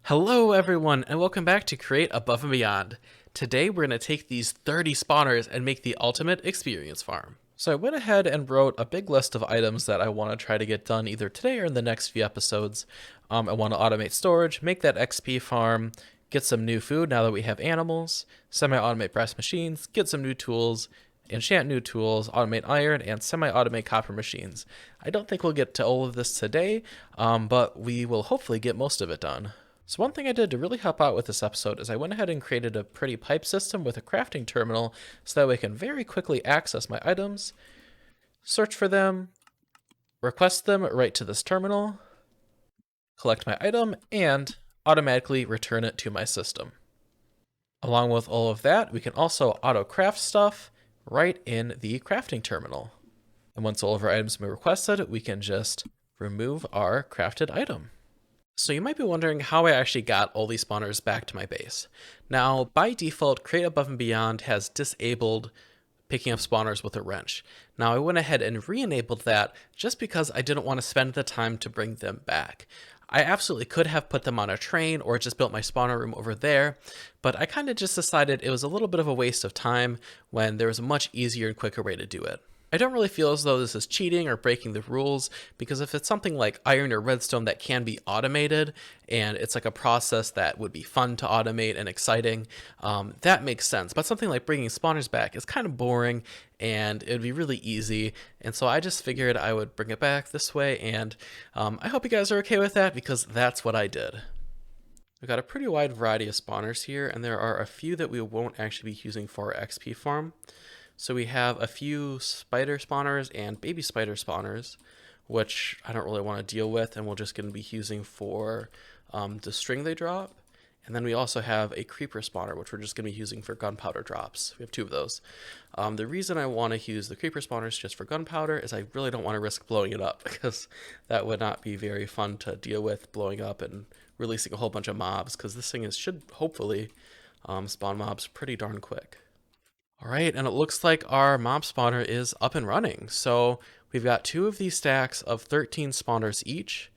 Hello everyone, and welcome back to Create Above and Beyond. Today we're going to take these 30 spawners and make the ultimate experience farm. So I went ahead and wrote a big list of items that I want to try to get done either today or in the next few episodes. I want to automate storage, make that XP farm, get some new food now that we have animals, semi-automate brass machines, get some new tools, enchant new tools, automate iron, and semi-automate copper machines. I don't think we'll get to all of this today, but we will hopefully get most of it done. So one thing I did to really help out with this episode is I went ahead and created a pretty pipe system with a crafting terminal so that way I can very quickly access my items, search for them, request them right to this terminal, collect my item, and automatically return it to my system. Along with all of that, we can also auto craft stuff right in the crafting terminal. And once all of our items have been requested, we can just remove our crafted item. So you might be wondering how I actually got all these spawners back to my base. Now, by default, Create Above and Beyond has disabled picking up spawners with a wrench. Now, I went ahead and re-enabled that just because I didn't want to spend the time to bring them back. I absolutely could have put them on a train or just built my spawner room over there, but I kind of just decided it was a little bit of a waste of time when there was a much easier and quicker way to do it. I don't really feel as though this is cheating or breaking the rules, because if it's something like iron or redstone that can be automated and it's like a process that would be fun to automate and exciting, that makes sense. But something like bringing spawners back is kind of boring and it would be really easy. And so I just figured I would bring it back this way, and I hope you guys are okay with that because that's what I did. We've got a pretty wide variety of spawners here, and there are a few that we won't actually be using for our XP farm. So we have a few spider spawners and baby spider spawners, which I don't really want to deal with, and we're just going to be using for the string they drop. And then we also have a creeper spawner, which we're just going to be using for gunpowder drops. We have two of those. The reason I want to use the creeper spawners just for gunpowder is I really don't want to risk blowing it up, because that would not be very fun to deal with, blowing up and releasing a whole bunch of mobs, because this thing should hopefully spawn mobs pretty darn quick. All right, and it looks like our mob spawner is up and running. So we've got two of these stacks of 13 spawners each.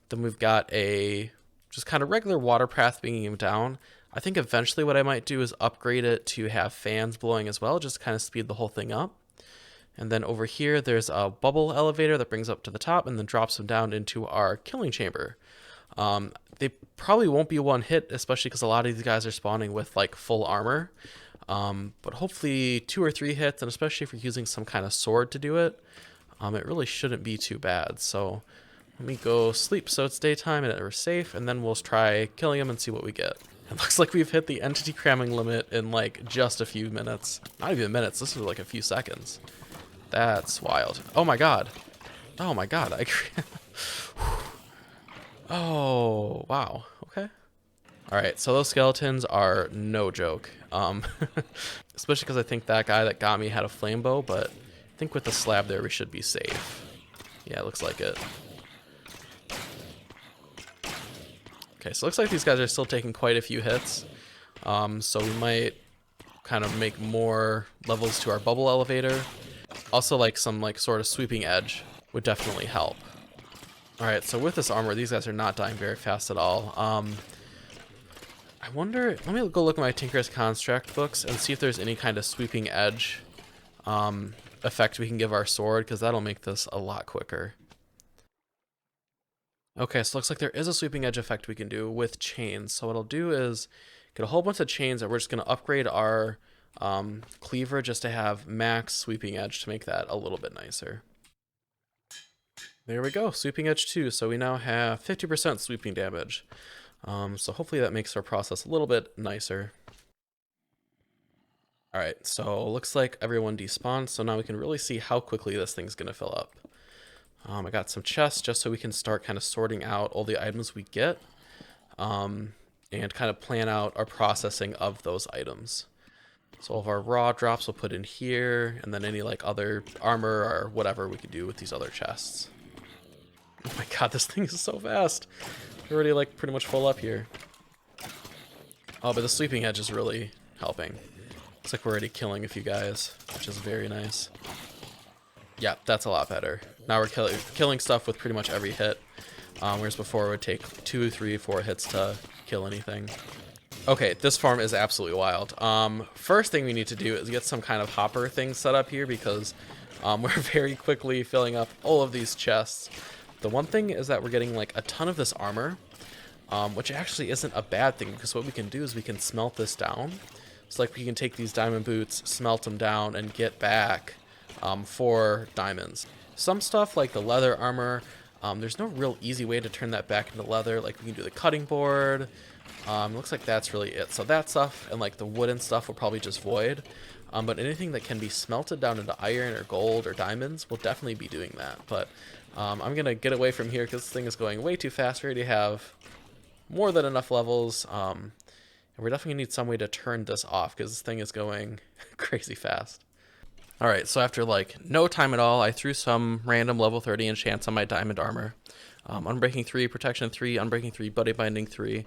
Then we've got a just kind of regular water path being down. I think eventually what I might do is upgrade it to have fans blowing as well, just to kind of speed the whole thing up. And then over here, there's a bubble elevator that brings up to the top and then drops them down into our killing chamber. They probably won't be one hit, especially because a lot of these guys are spawning with like full armor. But hopefully 2 or 3 hits, and especially if you're using some kind of sword to do it, it really shouldn't be too bad. So let me go sleep so it's daytime and we're safe, and then we'll try killing him and see what we get. It looks like we've hit the entity cramming limit in like just a few minutes. Not even minutes, this is like a few seconds. That's wild. Oh my god. Oh my god. Oh, wow. Okay. Alright, so those skeletons are no joke. Especially because I think that guy that got me had a flame bow, but I think with the slab there we should be safe. Yeah, it looks like it. Okay, so it looks like these guys are still taking quite a few hits. So we might kind of make more levels to our bubble elevator. Also, like some like sort of sweeping edge would definitely help. Alright, so with this armor, these guys are not dying very fast at all. I wonder, let me go look at my Tinker's Construct books and see if there's any kind of sweeping edge effect we can give our sword, because that'll make this a lot quicker. Okay, so it looks like there is a sweeping edge effect we can do with chains. So what I'll do is get a whole bunch of chains that we're just going to upgrade our cleaver just to have max sweeping edge to make that a little bit nicer. There we go, sweeping edge 2. So we now have 50% sweeping damage. So hopefully that makes our process a little bit nicer. Alright, so looks like everyone despawned, so now we can really see how quickly this thing's going to fill up. I got some chests just so we can start kind of sorting out all the items we get, and kind of plan out our processing of those items. So all of our raw drops we'll put in here, and then any like other armor or whatever we could do with these other chests. Oh my god, this thing is so fast! We're already like pretty much full up here. Oh, but the sleeping edge is really helping. Looks like we're already killing a few guys, which is very nice. Yeah, that's a lot better. Now we're killing stuff with pretty much every hit, whereas before it would take 2, 3, 4 hits to kill anything. Okay, this farm is absolutely wild. First thing we need to do is get some kind of hopper thing set up here because we're very quickly filling up all of these chests. The one thing is that we're getting like a ton of this armor, which actually isn't a bad thing because what we can do is we can smelt this down. So like we can take these diamond boots, smelt them down, and get back 4 diamonds. Some stuff like the leather armor, there's no real easy way to turn that back into leather. Like we can do the cutting board. Looks like that's really it. So that stuff and like the wooden stuff will probably just void. But anything that can be smelted down into iron or gold or diamonds will definitely be doing that. But I'm going to get away from here because this thing is going way too fast. We already have more than enough levels. And we're definitely going to need some way to turn this off because this thing is going crazy fast. Alright, so after like no time at all, I threw some random level 30 enchants on my diamond armor. Unbreaking 3, protection 3, unbreaking 3, buddy binding 3.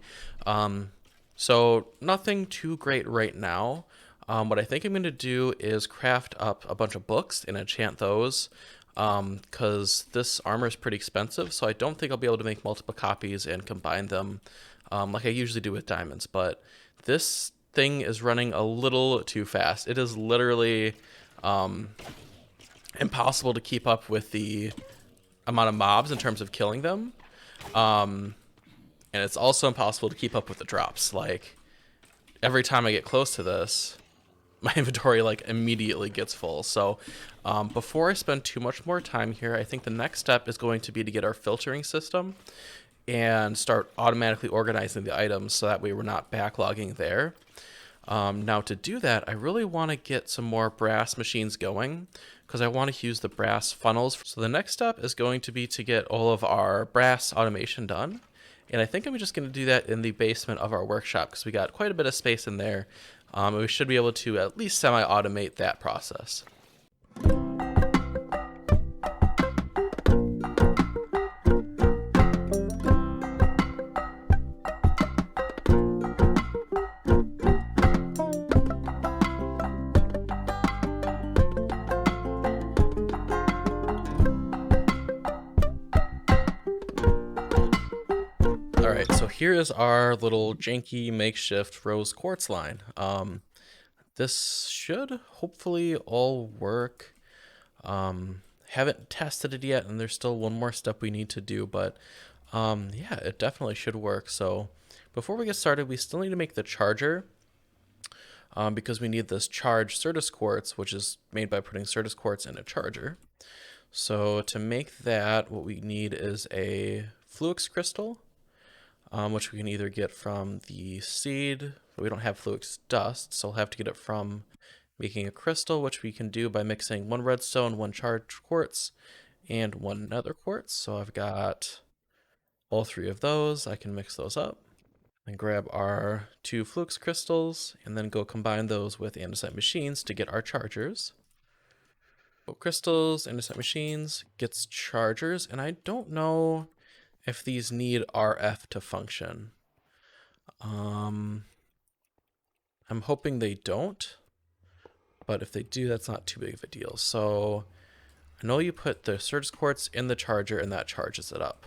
So nothing too great right now. What I think I'm going to do is craft up a bunch of books and enchant those because this armor is pretty expensive, so I don't think I'll be able to make multiple copies and combine them like I usually do with diamonds. But this thing is running a little too fast. It is literally impossible to keep up with the amount of mobs in terms of killing them. And it's also impossible to keep up with the drops. Like, every time I get close to this, my inventory like immediately gets full. So before I spend too much more time here, I think the next step is going to be to get our filtering system and start automatically organizing the items so that way we're not backlogging there. Now to do that, I really want to get some more brass machines going because I want to use the brass funnels. So the next step is going to be to get all of our brass automation done. And I think I'm just going to do that in the basement of our workshop because we got quite a bit of space in there. And we should be able to at least semi-automate that process. Alright, so here is our little janky makeshift rose quartz line. This should hopefully all work. Haven't tested it yet, and there's still one more step we need to do, but yeah, it definitely should work. So before we get started, we still need to make the charger because we need this charged Certus quartz, which is made by putting Certus quartz in a charger. So to make that, what we need is a Fluix crystal, which we can either get from the seed, but we don't have Fluix dust, so we'll have to get it from making a crystal, which we can do by mixing 1 redstone, 1 charged quartz, and 1 nether quartz. So I've got all 3 of those. I can mix those up and grab our 2 Fluix crystals and then go combine those with andesite machines to get our chargers. So crystals, andesite machines gets chargers, and I don't know if these need RF to function. I'm hoping they don't, but if they do, that's not too big of a deal. So I know you put the Certus quartz in the charger and that charges it up.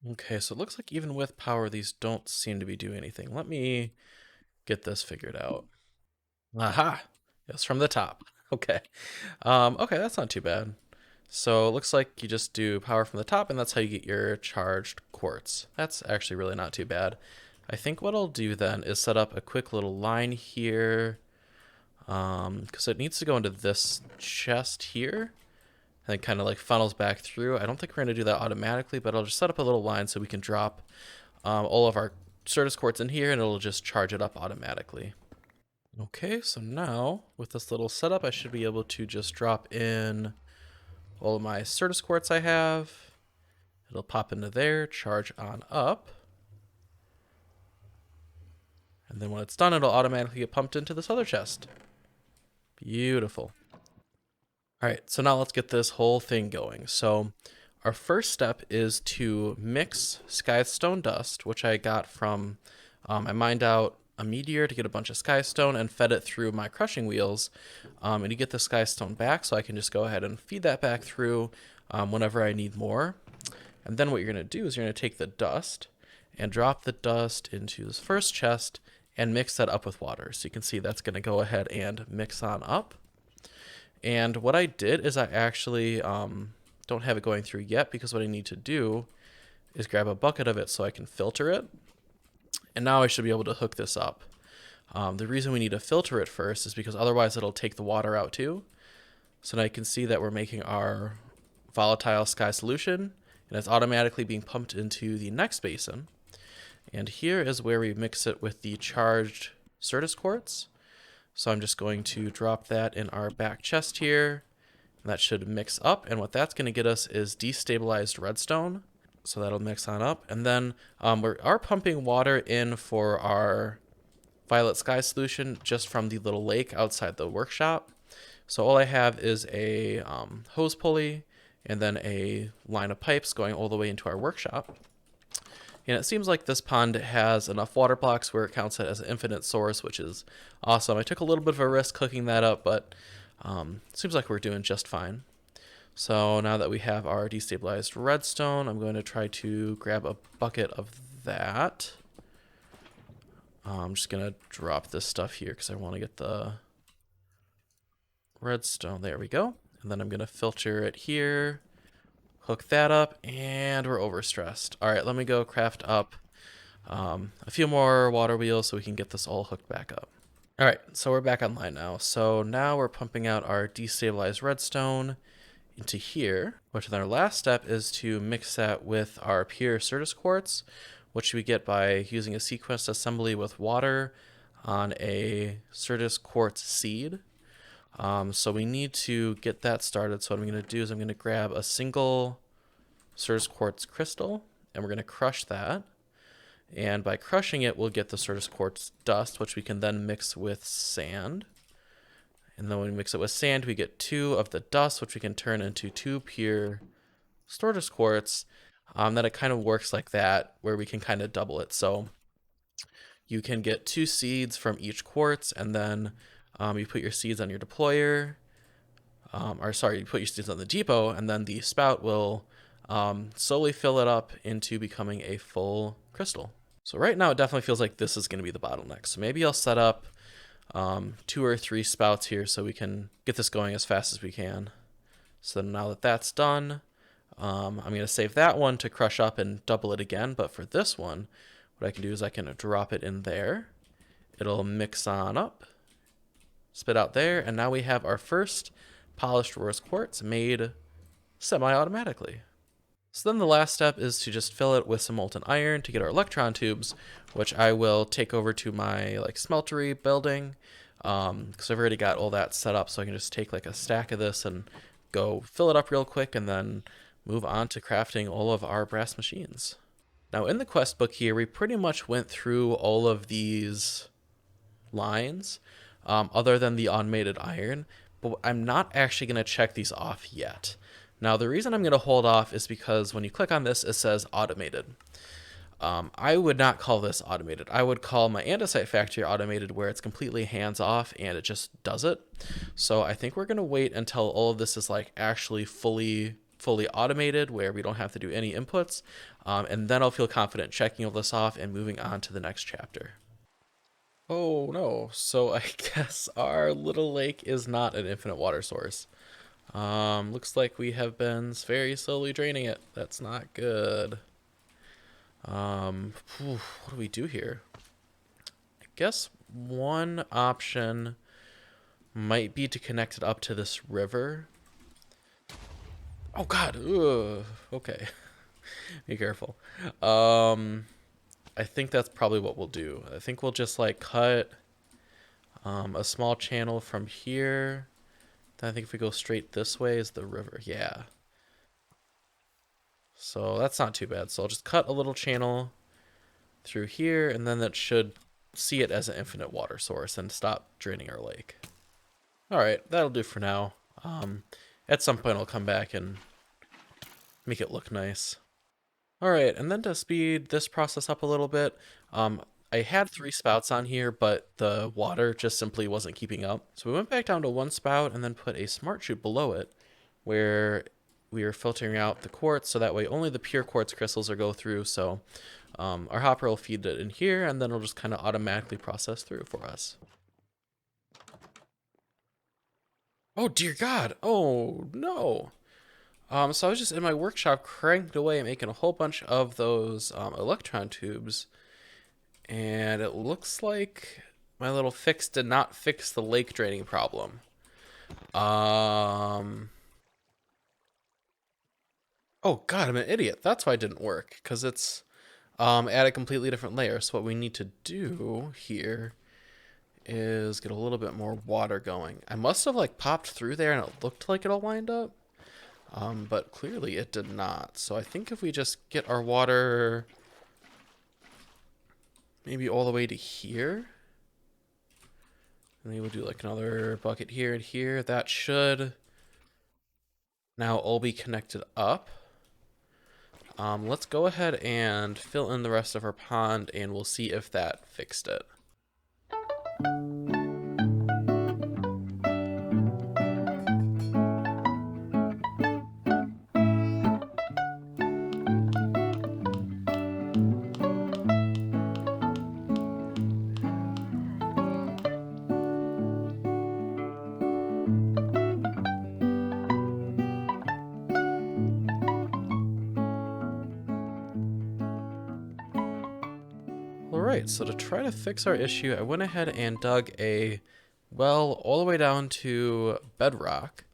Okay, so it looks like even with power, these don't seem to be doing anything. Let me get this figured out. Aha! It's from the top. Okay. Okay, that's not too bad. So it looks like you just do power from the top, and that's how you get your charged quartz. That's actually really not too bad. I think what I'll do then is set up a quick little line here, because it needs to go into this chest here, and it kind of like funnels back through. I don't think we're going to do that automatically, but I'll just set up a little line so we can drop all of our Certus quartz in here, and it'll just charge it up automatically. Okay, so now with this little setup, I should be able to just drop in all of my Certus quartz I have. It'll pop into there, charge on up. And then when it's done, it'll automatically get pumped into this other chest. Beautiful. All right, so now let's get this whole thing going. So our first step is to mix skystone dust, which I got from, I mined out a meteor to get a bunch of skystone and fed it through my crushing wheels. And you get the skystone back, so I can just go ahead and feed that back through whenever I need more. And then what you're going to do is you're going to take the dust and drop the dust into this first chest and mix that up with water. So you can see that's going to go ahead and mix on up. And what I did is I actually don't have it going through yet, because what I need to do is grab a bucket of it so I can filter it. And now I should be able to hook this up. The reason we need to filter it first is because otherwise it'll take the water out too. So now you can see that we're making our volatile sky solution, and it's automatically being pumped into the next basin. And here is where we mix it with the charged Certus quartz. So I'm just going to drop that in our back chest here, and that should mix up. And what that's going to get us is destabilized redstone. So that'll mix on up. And then we are pumping water in for our violet sky solution just from the little lake outside the workshop. So all I have is a hose pulley and then a line of pipes going all the way into our workshop. And it seems like this pond has enough water blocks where it counts it as an infinite source, which is awesome. I took a little bit of a risk hooking that up, but seems like we're doing just fine. So now that we have our destabilized redstone, I'm going to try to grab a bucket of that. I'm just going to drop this stuff here because I want to get the redstone. There we go. And then I'm going to filter it here. Hook that up, and we're overstressed. All right, let me go craft up a few more water wheels so we can get this all hooked back up. All right, so we're back online now. So now we're pumping out our destabilized redstone into here, which then our last step is to mix that with our pure Certus quartz, which we get by using a sequenced assembly with water on a Certus quartz seed. So we need to get that started. So what I'm going to do is I'm going to grab a single Certus quartz crystal, and we're going to crush that. And by crushing it, we'll get the Certus quartz dust, which we can then mix with sand. And then when we mix it with sand, we get 2 of the dust, which we can turn into 2 pure Certus quartz. Then it kind of works like that, where we can kind of double it. So you can get 2 seeds from each quartz, and then you put your seeds on your deployer, you put your seeds on the depot, and then the spout will slowly fill it up into becoming a full crystal. So right now it definitely feels like this is going to be the bottleneck. So maybe I'll set up 2 or 3 spouts here so we can get this going as fast as we can. So now that that's done, I'm going to save that one to crush up and double it again. But for this one, what I can do is I can drop it in there. It'll mix on up, spit out there, and now we have our first polished rose quartz made semi-automatically. So then the last step is to just fill it with some molten iron to get our electron tubes, which I will take over to my smeltery building, because I've already got all that set up, so I can just take a stack of this and go fill it up real quick and then move on to crafting all of our brass machines. Now in the quest book here, we pretty much went through all of these lines, other than the automated iron, but I'm not actually going to check these off yet. Now the reason I'm going to hold off is because when you click on this, it says automated. I would not call this automated. I would call my andesite factory automated, where it's completely hands off and it just does it. So I think we're going to wait until all of this is actually fully automated, where we don't have to do any inputs, and then I'll feel confident checking all this off and moving on to the next chapter. Oh no, so I guess our little lake is not an infinite water source. Looks like we have been very slowly draining it. That's not good. What do we do here? I guess one option might be to connect it up to this river. Oh god, ugh. Okay. Be careful. I think that's probably what we'll do. I think we'll just cut a small channel from here. Then I think if we go straight this way is the river. Yeah. So that's not too bad. So I'll just cut a little channel through here, and then that should see it as an infinite water source and stop draining our lake. All right, that'll do for now. At some point I'll come back and make it look nice. All right, and then to speed this process up a little bit, I had 3 spouts on here, but the water just simply wasn't keeping up. So we went back down to 1 spout and then put a smart chute below it, where we are filtering out the quartz, so that way only the pure quartz crystals will go through. So our hopper will feed it in here, and then it'll just kind of automatically process through for us. Oh dear God! Oh no! So I was just in my workshop cranked away making a whole bunch of those electron tubes, and it looks like my little fix did not fix the lake draining problem. Oh God, I'm an idiot. That's why it didn't work, because it's at a completely different layer. So what we need to do here is get a little bit more water going. I must have like popped through there and it looked like it all lined up, but clearly it did not. So I think if we just get our water maybe all the way to here, and then we'll do like another bucket here and here, that should now all be connected up. Let's go ahead and fill in the rest of our pond and we'll see if that fixed it. Alright, so to try to fix our issue, I went ahead and dug a well all the way down to bedrock.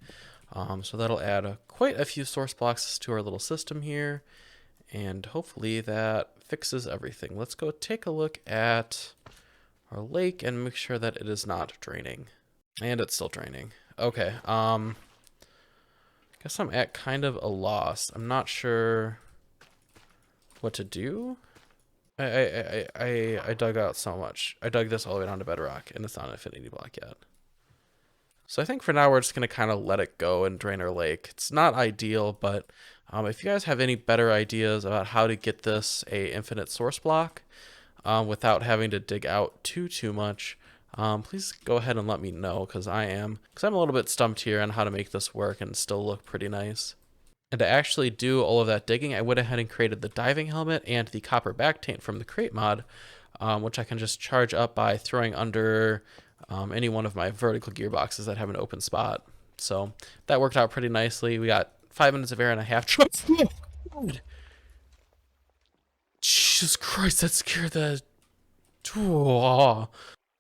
So that'll add quite a few source blocks to our little system here, and hopefully that fixes everything. Let's go take a look at our lake and make sure that it is not draining. And it's still draining. Okay, guess I'm at kind of a loss. I'm not sure what to do. I dug out so much. I dug this all the way down to bedrock, and it's not an infinity block yet. So I think for now we're just going to kind of let it go and drain our lake. It's not ideal, but if you guys have any better ideas about how to get this a infinite source block without having to dig out too much, please go ahead and let me know, because I'm a little bit stumped here on how to make this work and still look pretty nice. And to actually do all of that digging, I went ahead and created the diving helmet and the copper back taint from the crate mod, which I can just charge up by throwing under any one of my vertical gearboxes that have an open spot. So that worked out pretty nicely. We got 5 minutes of air and a half. Jesus Christ, that scared the... Oh.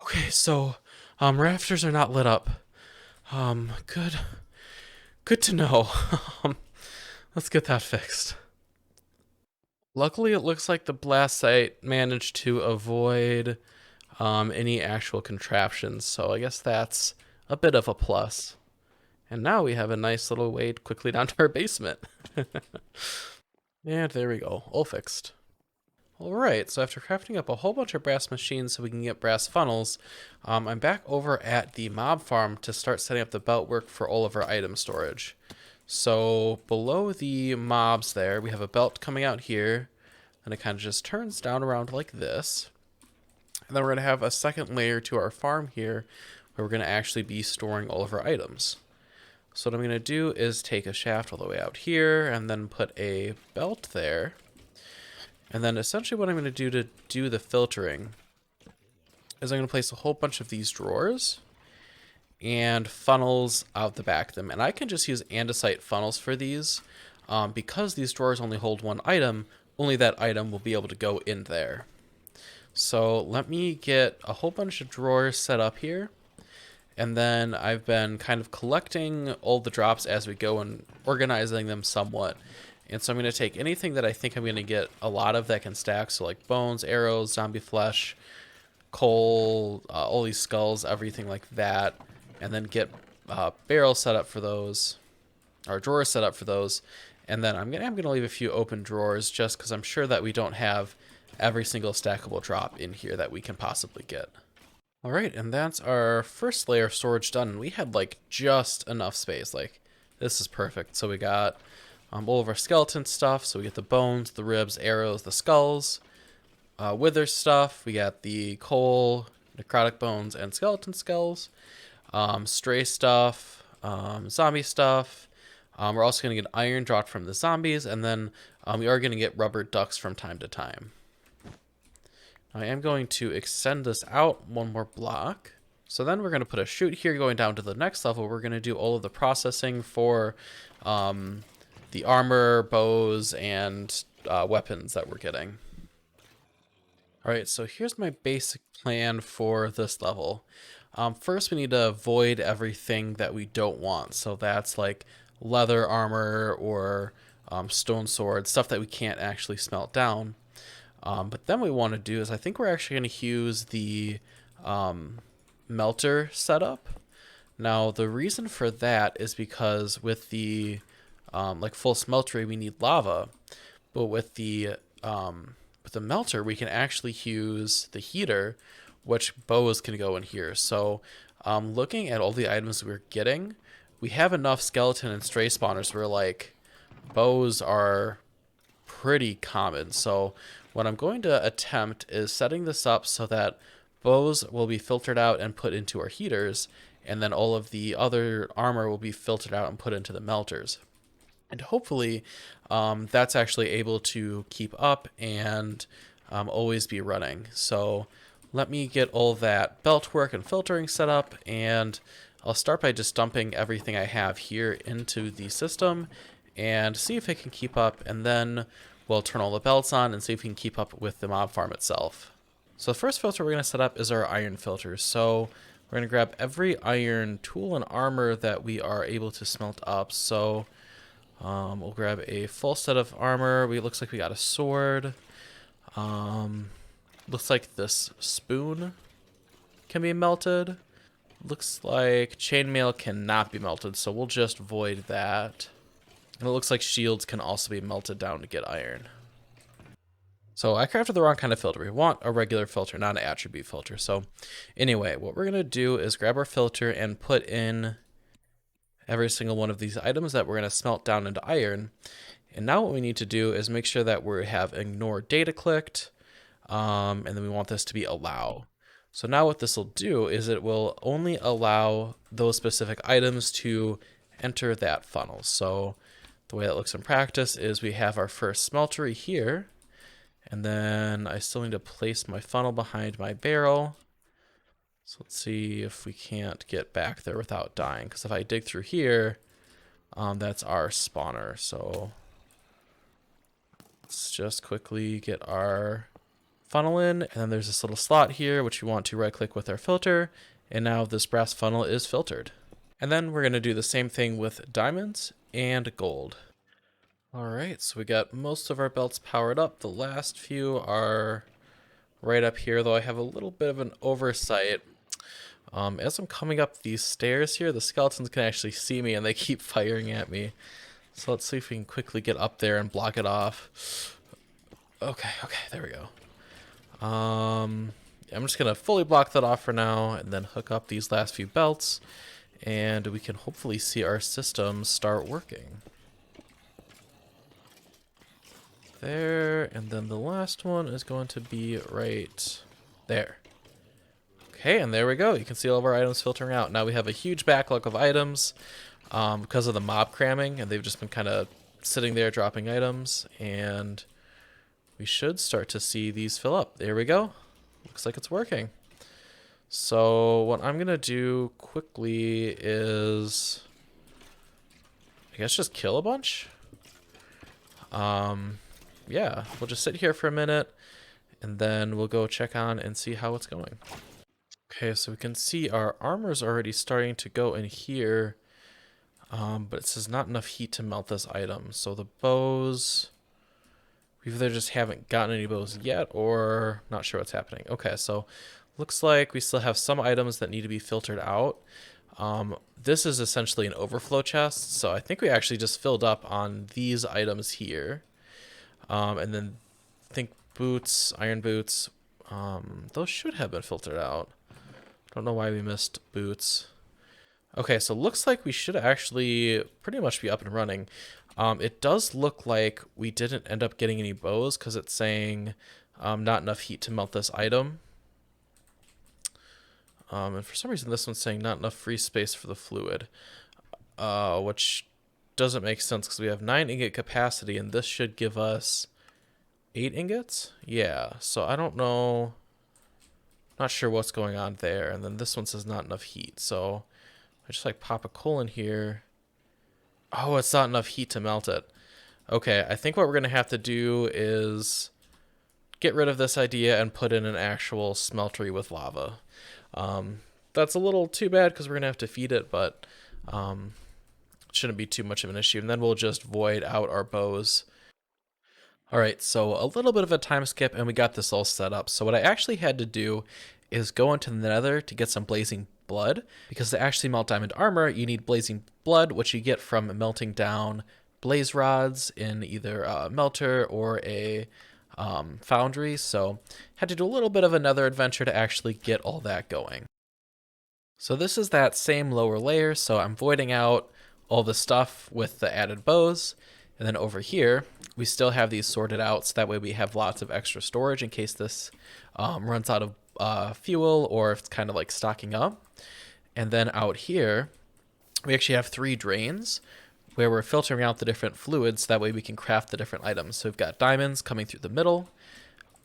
Okay, so rafters are not lit up. Good to know. Let's get that fixed. Luckily, it looks like the blast site managed to avoid any actual contraptions, so I guess that's a bit of a plus. And now we have a nice little way quickly down to our basement. And there we go, all fixed. Alright, so after crafting up a whole bunch of brass machines so we can get brass funnels, I'm back over at the mob farm to start setting up the belt work for all of our item storage. So below the mobs there, we have a belt coming out here, and it kind of just turns down around like this. And then we're going to have a second layer to our farm here, where we're going to actually be storing all of our items. So what I'm going to do is take a shaft all the way out here, and then put a belt there. And then essentially what I'm going to do the filtering is I'm going to place a whole bunch of these drawers and funnels out the back of them. And I can just use andesite funnels for these because these drawers only hold one item, only that item will be able to go in there. So let me get a whole bunch of drawers set up here. And then I've been kind of collecting all the drops as we go and organizing them somewhat. And so I'm going to take anything that I think I'm going to get a lot of that can stack. So like bones, arrows, zombie flesh, coal, all these skulls, everything like that. And then get barrels set up for those, or drawers set up for those. And then I'm gonna leave a few open drawers just because I'm sure that we don't have every single stackable drop in here that we can possibly get. All right, and that's our first layer of storage done. We had like just enough space. Like this is perfect. So we got all of our skeleton stuff. So we get the bones, the ribs, arrows, the skulls, wither stuff. We got the coal, necrotic bones, and skeleton skulls. Stray stuff, zombie stuff, We're also going to get iron dropped from the zombies, and then we are going to get rubber ducks from time to time. I am going to extend this out one more block. So then we're going to put a chute here going down to the next level. We're going to do all of the processing for the armor, bows, and weapons that we're getting. All right, so here's my basic plan for this level. First, we need to avoid everything that we don't want. So that's like leather armor or stone sword, stuff that we can't actually smelt down. But then what we want to do is I think we're actually going to use the melter setup. Now, the reason for that is because with the like full smeltery, we need lava. But with the melter, we can actually use the heater, which bows can go in here. So looking at all the items we're getting, we have enough skeleton and stray spawners where like bows are pretty common. So what I'm going to attempt is setting this up so that bows will be filtered out and put into our heaters, and then all of the other armor will be filtered out and put into the melters. And hopefully that's actually able to keep up and always be running. So let me get all that belt work and filtering set up, and I'll start by just dumping everything I have here into the system and see if it can keep up, and then we'll turn all the belts on and see if we can keep up with the mob farm itself. So the first filter we're going to set up is our iron filter. So we're going to grab every iron tool and armor that we are able to smelt up. So we'll grab a full set of armor. It looks like we got a sword. Looks like this spoon can be melted. Looks like chainmail cannot be melted, so we'll just void that. And it looks like shields can also be melted down to get iron. So I crafted the wrong kind of filter. We want a regular filter, not an attribute filter. So anyway, what we're going to do is grab our filter and put in every single one of these items that we're going to smelt down into iron. And now what we need to do is make sure that we have ignore data clicked, and then we want this to be allow. So now what this will do is it will only allow those specific items to enter that funnel. So the way that looks in practice is we have our first smeltery here, and then I still need to place my funnel behind my barrel. So let's see if we can't get back there without dying, because if I dig through here, that's our spawner. So let's just quickly get our funnel in, and then there's this little slot here which we want to right click with our filter, and now this brass funnel is filtered. And then we're going to do the same thing with diamonds and gold. Alright, so we got most of our belts powered up. The last few are right up here, though I have a little bit of an oversight. As I'm coming up these stairs here, the skeletons can actually see me and they keep firing at me. So let's see if we can quickly get up there and block it off. Okay, there we go. I'm just going to fully block that off for now and then hook up these last few belts, and we can hopefully see our system start working. There, and then the last one is going to be right there. Okay, and there we go. You can see all of our items filtering out. Now we have a huge backlog of items because of the mob cramming, and they've just been kind of sitting there dropping items, and we should start to see these fill up. There we go. Looks like it's working. So what I'm going to do quickly is, I guess, just kill a bunch. Yeah, we'll just sit here for a minute, and then we'll go check on and see how it's going. Okay, so we can see our armor's already starting to go in here, but it says not enough heat to melt this item. So the bows, we either just haven't gotten any bows yet, or not sure what's happening. Okay, so looks like we still have some items that need to be filtered out. This is essentially an overflow chest, so I think we actually just filled up on these items here. And then I think boots, iron boots, those should have been filtered out. Don't know why we missed boots. Okay, so looks like we should actually pretty much be up and running. It does look like we didn't end up getting any bows because it's saying not enough heat to melt this item. And for some reason this one's saying not enough free space for the fluid, which doesn't make sense because we have 9 ingot capacity, and this should give us 8 ingots? Yeah, so I don't know. Not sure what's going on there. And then this one says not enough heat, so I just like pop a coal in here. Oh, it's not enough heat to melt it. Okay, I think what we're going to have to do is get rid of this idea and put in an actual smeltery with lava. That's a little too bad because we're going to have to feed it, but it shouldn't be too much of an issue. And then we'll just void out our bows. All right, so a little bit of a time skip and we got this all set up. So what I actually had to do is go into the nether to get some blazing blood, because to actually melt diamond armor, you need blazing blood, which you get from melting down blaze rods in either a melter or a foundry. So had to do a little bit of another adventure to actually get all that going. So this is that same lower layer, so I'm voiding out all the stuff with the added bows. And then over here, we still have these sorted out, so that way we have lots of extra storage in case this runs out of fuel or if it's kind of like stocking up. And then out here, we actually have 3 drains where we're filtering out the different fluids, so that way we can craft the different items. So we've got diamonds coming through the middle,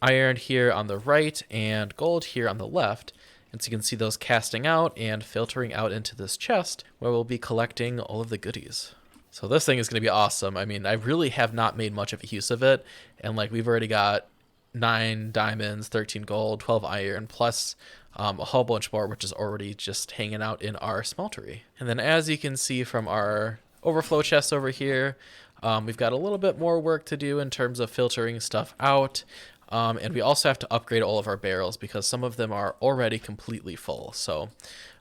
iron here on the right, and gold here on the left. And so you can see those casting out and filtering out into this chest where we'll be collecting all of the goodies. So this thing is going to be awesome. I mean, I really have not made much of a use of it. And like we've already got 9 diamonds, 13 gold, 12 iron, plus a whole bunch more, which is already just hanging out in our smeltery. And then as you can see from our overflow chest over here, we've got a little bit more work to do in terms of filtering stuff out. And we also have to upgrade all of our barrels because some of them are already completely full. So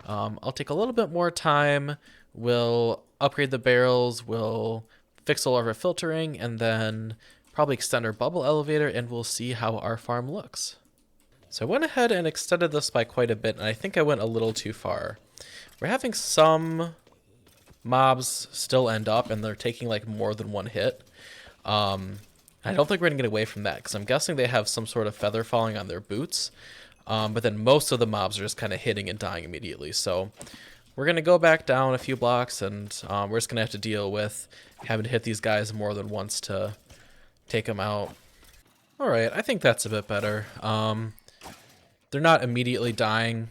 I'll take a little bit more time. We'll upgrade the barrels, we'll fix all of our filtering, and then probably extend our bubble elevator, and we'll see how our farm looks. So I went ahead and extended this by quite a bit, and I think I went a little too far. We're having some mobs still end up, and they're taking like more than one hit. I don't think we're gonna get away from that because I'm guessing they have some sort of feather falling on their boots. But then most of the mobs are just kind of hitting and dying immediately. So we're gonna go back down a few blocks, and we're just gonna have to deal with having to hit these guys more than once to take them out. All right, I think that's a bit better. They're not immediately dying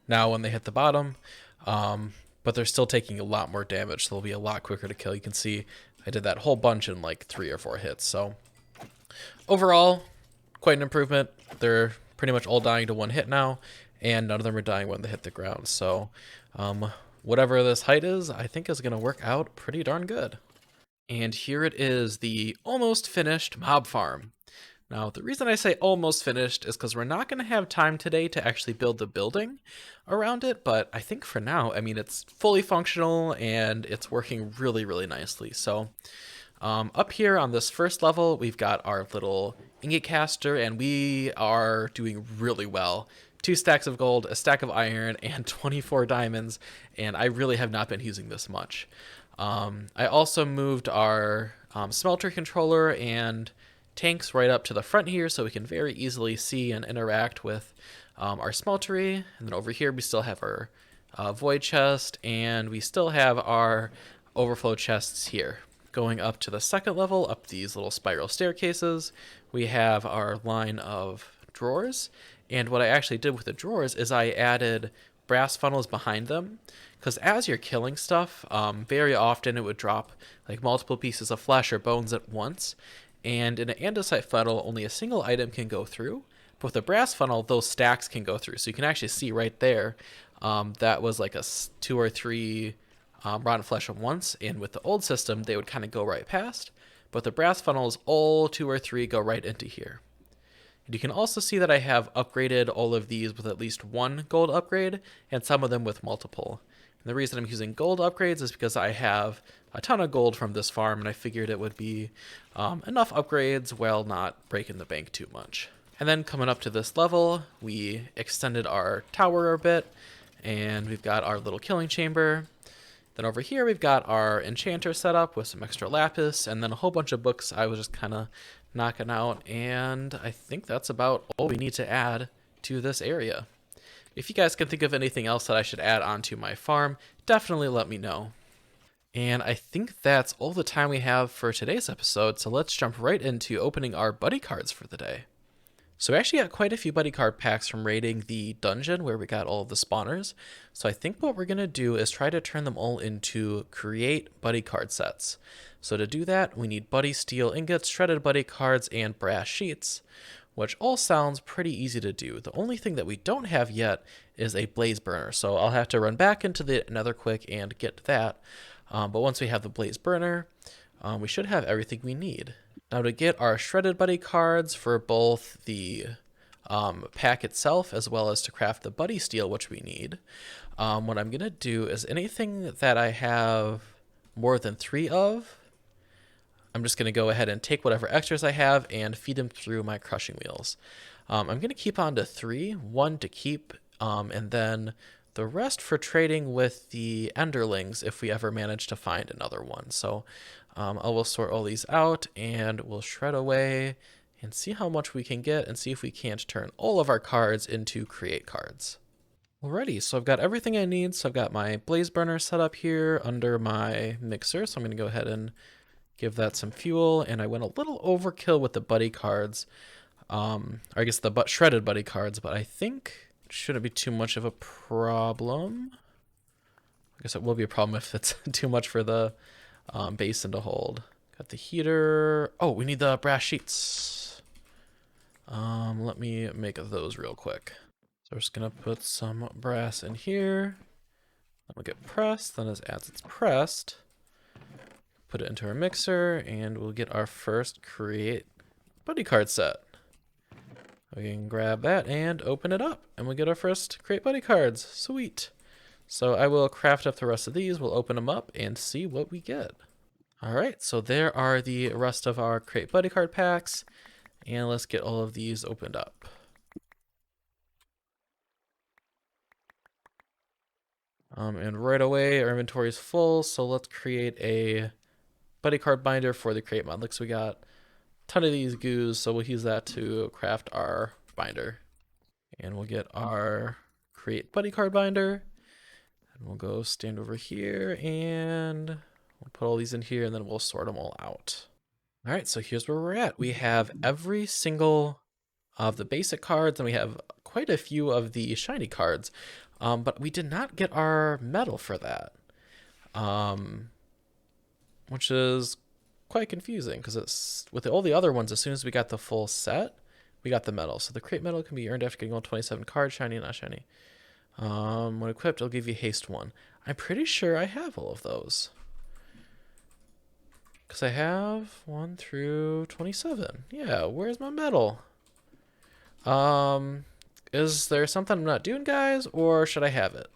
now when they hit the bottom, but they're still taking a lot more damage, so they'll be a lot quicker to kill. You can see I did that whole bunch in like 3 or 4 hits. So overall, quite an improvement. They're pretty much all dying to 1 hit now, and none of them are dying when they hit the ground. So whatever this height is, I think is going to work out pretty darn good. And here it is, the almost finished mob farm. Now, the reason I say almost finished is because we're not going to have time today to actually build the building around it, but I think for now, I mean, it's fully functional and it's working really, really nicely. So up here on this first level, we've got our little ingot caster, and we are doing really well. 2 stacks of gold, a stack of iron, and 24 diamonds, and I really have not been using this much. I also moved our smelter controller and tanks right up to the front here so we can very easily see and interact with our smeltery. And then over here we still have our void chest, and we still have our overflow chests here. Going up to the second level, up these little spiral staircases, we have our line of drawers. And what I actually did with the drawers is I added brass funnels behind them, because as you're killing stuff, very often it would drop like multiple pieces of flesh or bones at once. And in an andesite funnel, only a single item can go through. But with a brass funnel, those stacks can go through. So you can actually see right there, that was like a 2 or 3 rotten flesh at once. And with the old system, they would kind of go right past. But the brass funnels, all 2 or 3 go right into here. And you can also see that I have upgraded all of these with at least 1 gold upgrade, and some of them with multiple. And the reason I'm using gold upgrades is because I have a ton of gold from this farm, and I figured it would be enough upgrades while not breaking the bank too much. And then coming up to this level, we extended our tower a bit, and we've got our little killing chamber. Then over here, we've got our enchanter set up with some extra lapis, and then a whole bunch of books I was just kind of knocking out, and I think that's about all we need to add to this area. If you guys can think of anything else that I should add onto my farm, definitely let me know. And I think that's all the time we have for today's episode, so let's jump right into opening our buddy cards for the day. So we actually got quite a few buddy card packs from raiding the dungeon where we got all of the spawners. So I think what we're going to do is try to turn them all into create buddy card sets. So to do that, we need buddy steel ingots, shredded buddy cards, and brass sheets, which all sounds pretty easy to do. The only thing that we don't have yet is a blaze burner. So I'll have to run back into the nether quick and get that. But once we have the blaze burner, we should have everything we need. Now to get our shredded buddy cards for both the pack itself as well as to craft the buddy steel, which we need, what I'm going to do is anything that I have more than 3 of, I'm just going to go ahead and take whatever extras I have and feed them through my crushing wheels. I'm going to keep on to 3, 1 to keep, and then the rest for trading with the enderlings if we ever manage to find another one. So I will sort all these out and we'll shred away and see how much we can get and see if we can't turn all of our cards into create cards. Alrighty, so I've got everything I need. So I've got my blaze burner set up here under my mixer. So I'm going to go ahead and give that some fuel. And I went a little overkill with the buddy cards, or I guess the shredded buddy cards, but I think shouldn't be too much of a problem. I guess it will be a problem if it's too much for the basin to hold. Got the heater. Oh, we need the brass sheets. Let me make those real quick. So we're just gonna put some brass in here. Then we'll get pressed. Then as it's pressed, put it into our mixer, and we'll get our first create buddy card set. We can grab that and open it up, and we'll get our first create buddy cards. Sweet. So I will craft up the rest of these. We'll open them up and see what we get. All right, so there are the rest of our create buddy card packs, and let's get all of these opened up. And right away, our inventory is full, so let's create a buddy card binder for the create mod. Looks we got ton of these goos, so we'll use that to craft our binder. And we'll get our create buddy card binder, and we'll go stand over here and we'll put all these in here, and then we'll sort them all out. All right, so here's where we're at. We have every single of the basic cards, and we have quite a few of the shiny cards, but we did not get our medal for that, which is quite confusing because it's with all the other ones. As soon as we got the full set, we got the medal. So the create medal can be earned after getting all 27 cards, shiny and not shiny. When equipped, it'll give you haste 1. I'm pretty sure I have all of those because I have 1 through 27. Yeah, where's my medal? Is there something I'm not doing, guys, or should I have it?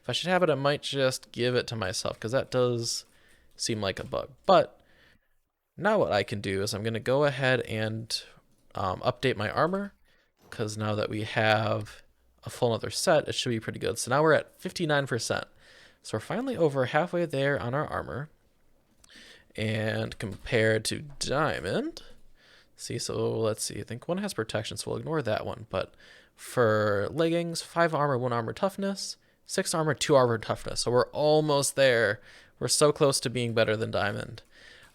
If I should have it, I might just give it to myself because that does seem like a bug. But now what I can do is I'm going to go ahead and update my armor, because now that we have a full another set, it should be pretty good. So now we're at 59%. So we're finally over halfway there on our armor. And compared to diamond, see, so let's see, I think 1 has protection, so we'll ignore that one. But for leggings, 5 armor, 1 armor toughness, 6 armor, 2 armor toughness. So we're almost there. We're so close to being better than diamond.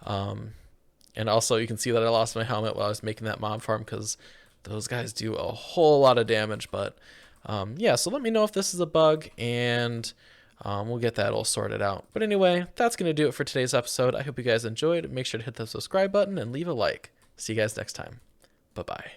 And also you can see that I lost my helmet while I was making that mob farm because those guys do a whole lot of damage. But yeah, so let me know if this is a bug, and we'll get that all sorted out. But anyway, that's going to do it for today's episode. I hope you guys enjoyed. Make sure to hit the subscribe button and leave a like. See you guys next time. Bye-bye.